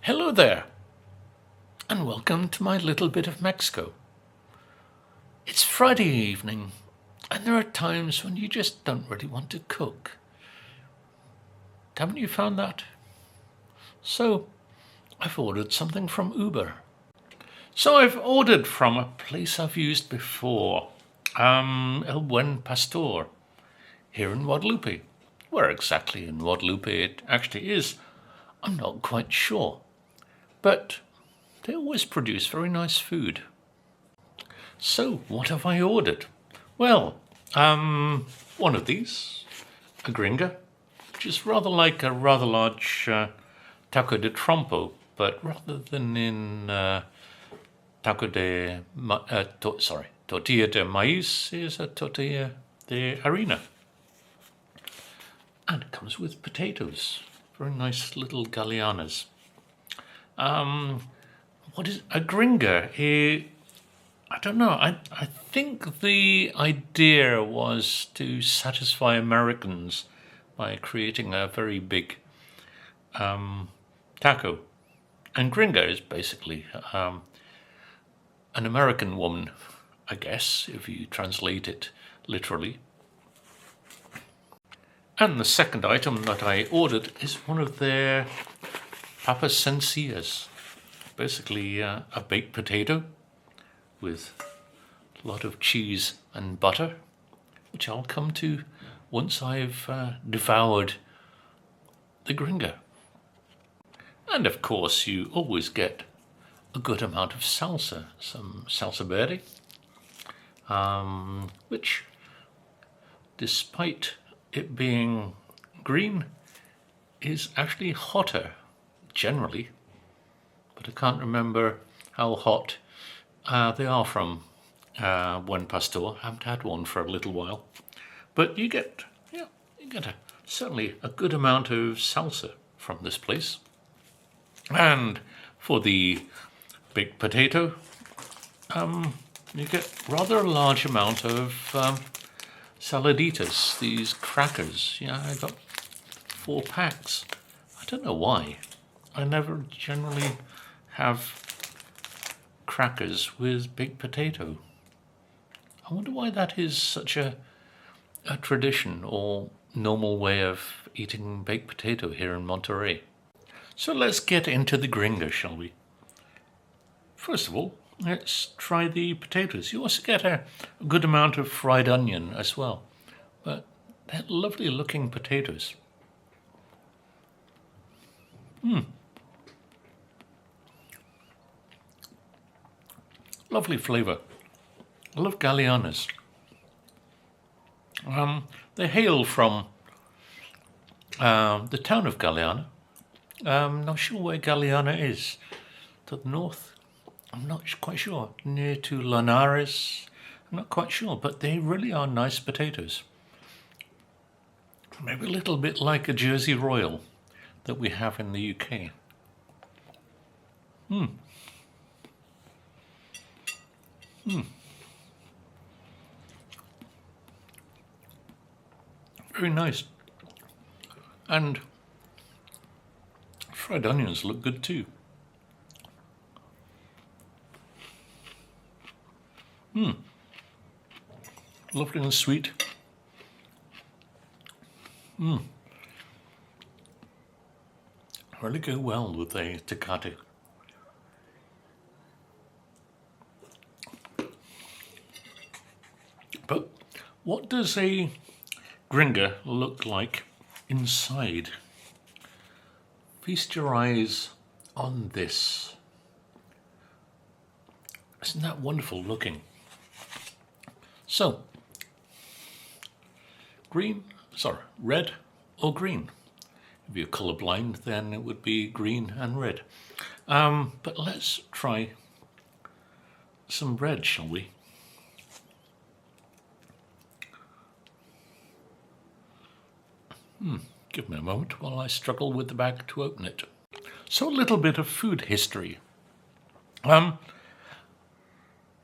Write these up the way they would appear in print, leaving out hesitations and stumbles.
Hello there, and welcome to my little bit of Mexico. It's Friday evening, and there are times when you just don't really want to cook. Haven't you found that? So, I've ordered something from Uber. So I've ordered from a place I've used before, El Buen Pastor, here in Guadalupe. Where exactly in Guadalupe it actually is, I'm not quite sure. But they always produce very nice food. So what have I ordered? Well, one of these, a Gringa, which is rather like a rather large taco de trompo, but rather than in tortilla de maíz is a tortilla de harina. And it comes with potatoes, very nice little galeanas. What is a Gringa? I don't know. I think the idea was to satisfy Americans by creating a very big taco. And Gringa is basically an American woman, I guess, if you translate it literally. And the second item that I ordered is one of their Papa Sencillas. Basically a baked potato with a lot of cheese and butter, which I'll come to once I've devoured the Gringa. And of course you always get a good amount of salsa, some salsa verde, which, despite it being green, is actually hotter generally, but I can't remember how hot they are from Buen Pastor. I haven't had one for a little while, but you get certainly a good amount of salsa from this place. And for the baked potato, you get rather a large amount of saladitas, these crackers. Yeah, I got 4 packs. I don't know why. I never generally have crackers with baked potato. I wonder why that is such a tradition or normal way of eating baked potato here in Monterey. So let's get into the Gringa, shall we? First of all, let's try the potatoes. You also get a good amount of fried onion as well, but they're lovely looking potatoes. Lovely flavour. I love galeanas. They hail from the town of Galeana. Not sure where Galeana is. To the north? I'm not quite sure. Near to Linares? I'm not quite sure, but they really are nice potatoes. Maybe a little bit like a Jersey Royal that we have in the UK. Very nice. And fried onions look good too. Lovely and sweet. Really go well with a tecate. But what does a Gringa look like inside? Feast your eyes on this. Isn't that wonderful looking? So, red or green. If you're colorblind, then it would be green and red. But let's try some red, shall we? Give me a moment while I struggle with the bag to open it. So a little bit of food history.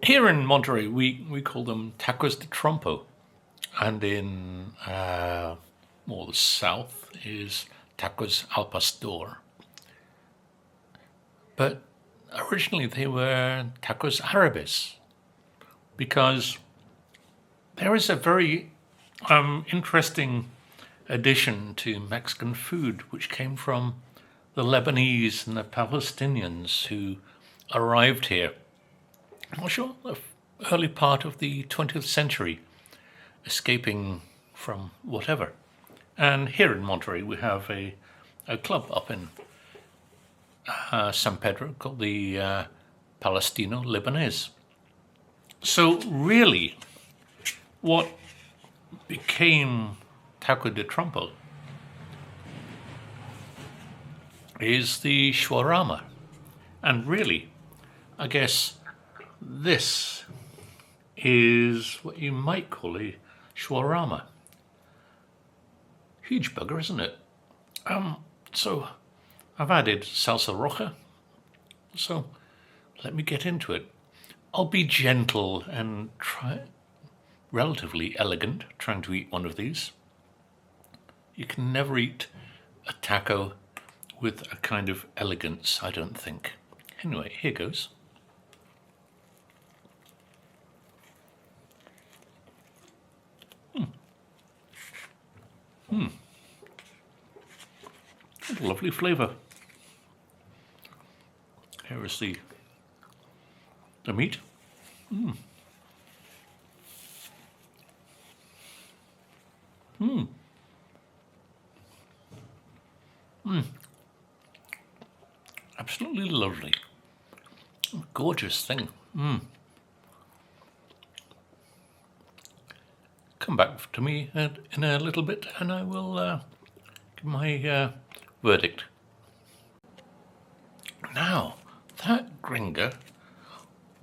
Here in Monterey, we call them tacos de trompo, and in more the south is tacos al pastor. but originally they were tacos árabes, because there is a very interesting addition to Mexican food which came from the Lebanese and the Palestinians who arrived here. I'm not sure, the early part of the 20th century, escaping from whatever. And here in Monterey we have a club up in San Pedro called the Palestino Lebanese. So really, what became taco de trompo is the shawarma. And really, I guess this is what you might call a shawarma. Huge bugger, isn't it? So I've added salsa roja. So let me get into it. I'll be gentle and relatively elegant trying to eat one of these. You can never eat a taco with a kind of elegance, I don't think. Anyway, here goes. Lovely flavour. Here is the meat. Absolutely lovely. Gorgeous thing. Come back to me in a little bit and I will give my verdict. Now, that Gringa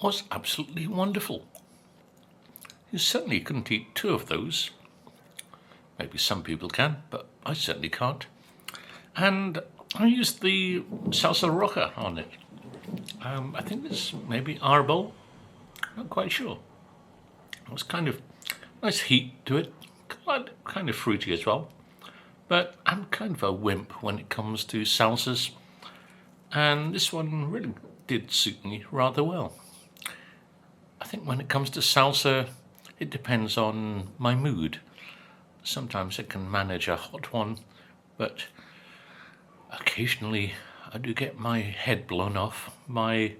was absolutely wonderful. You certainly couldn't eat two of those. Maybe some people can, but I certainly can't. And I used the salsa roja on it. I think it's maybe arbol. Not quite sure. It was kind of nice heat to it, kind of fruity as well. But I'm kind of a wimp when it comes to salsas, and this one really did suit me rather well. I think when it comes to salsa, it depends on my mood. Sometimes I can manage a hot one, but occasionally I do get my head blown off by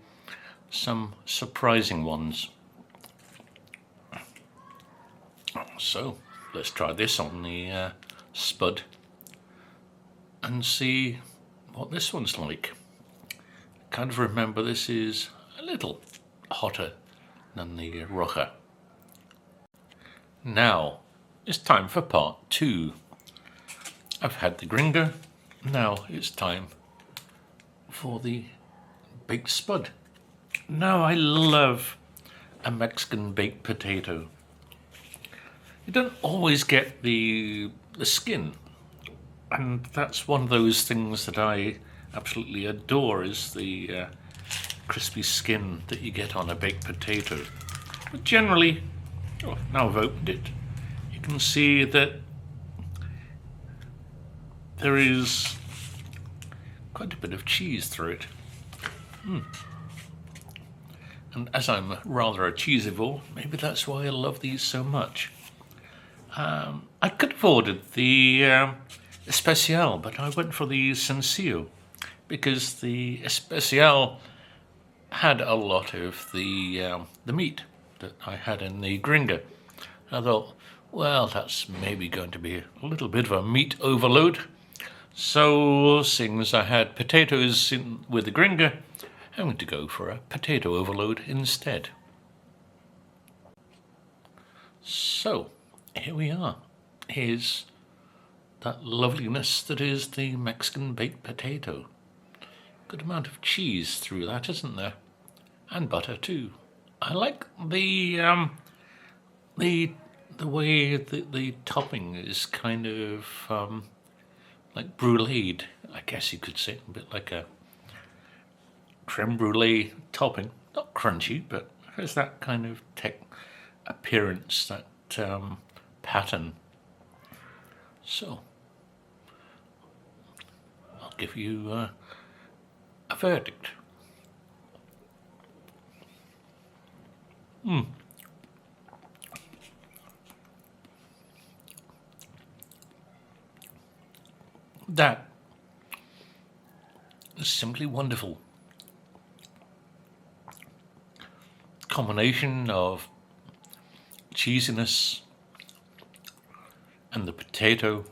some surprising ones. So let's try this on the Spud and see what this one's like. I kind of remember this is a little hotter than the roja. Now it's time for part 2. I've had the Gringa, now it's time for the baked Spud. Now I love a Mexican baked potato. You don't always get the skin, and that's one of those things that I absolutely adore, is the crispy skin that you get on a baked potato. But generally, now I've opened it, you can see that there is quite a bit of cheese through it. And as I'm rather a cheesivore, maybe that's why I love these so much. I could have ordered the Especial, but I went for the Sencillo because the Especial had a lot of the meat that I had in the Gringa. I thought, well, that's maybe going to be a little bit of a meat overload. So, seeing as I had potatoes with the Gringa, I'm going to go for a potato overload instead. So, here we are. Here's that loveliness that is the Mexican baked potato. Good amount of cheese through that, isn't there? And butter too. I like the way the topping is kind of like bruleed, I guess you could say, a bit like a creme brulee topping. Not crunchy, but there's that kind of appearance, that pattern. So, I'll give you a verdict. That is simply wonderful. Combination of cheesiness and the potato,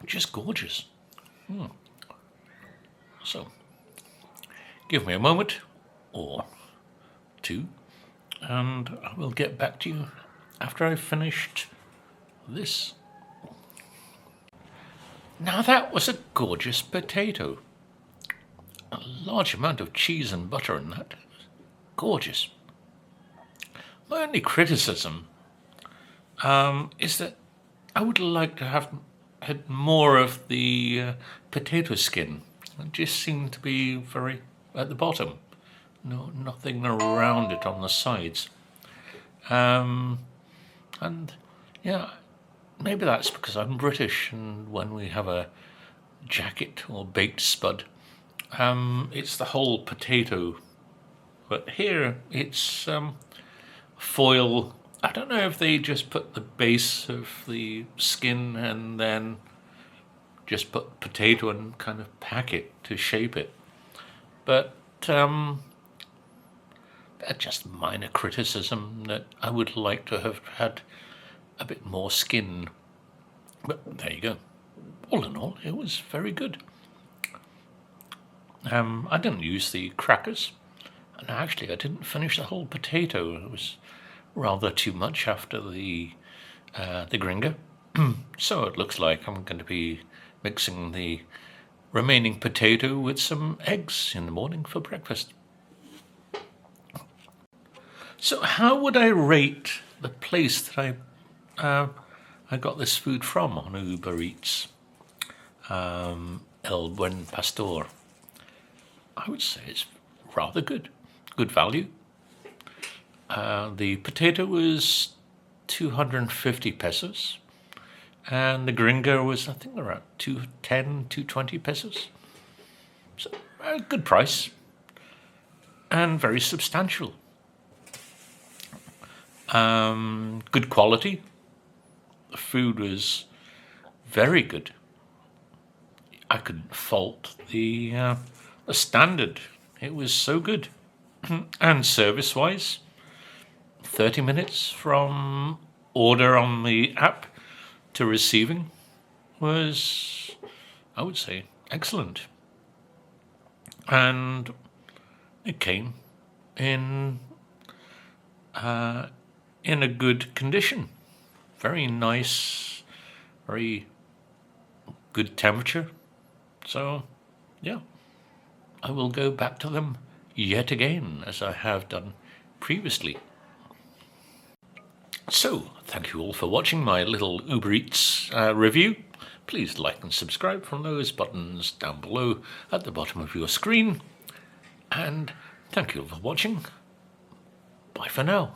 just gorgeous. So, give me a moment or two, and I will get back to you after I've finished this. Now that was a gorgeous potato. A large amount of cheese and butter in that. Gorgeous. My only criticism is that I would like to have had more of the potato skin. It just seemed to be very at the bottom. No, nothing around it on the sides. And yeah, maybe that's because I'm British, and when we have a jacket or baked spud, it's the whole potato. But here it's foil. I don't know if they just put the base of the skin and then just put potato and kind of pack it to shape it. But that's just minor criticism that I would like to have had a bit more skin. But there you go. All in all, it was very good. I didn't use the crackers, and actually I didn't finish the whole potato. It was rather too much after the Gringa. So it looks like I'm going to be mixing the remaining potato with some eggs in the morning for breakfast. So how would I rate the place that I got this food from on Uber Eats? Buen Pastor. I would say it's rather good. Good value. The potato was 250 pesos. And the Gringa was, I think, around 210, 220 pesos. So, a good price. And very substantial. Good quality. The food was very good. I couldn't fault the standard. It was so good. And service-wise, 30 minutes from order on the app to receiving was, I would say, excellent. And it came in a good condition. Very nice, very good temperature. So, yeah, I will go back to them yet again, as I have done previously. So, thank you all for watching my little Uber Eats review. Please like and subscribe from those buttons down below at the bottom of your screen. And thank you all for watching. Bye for now.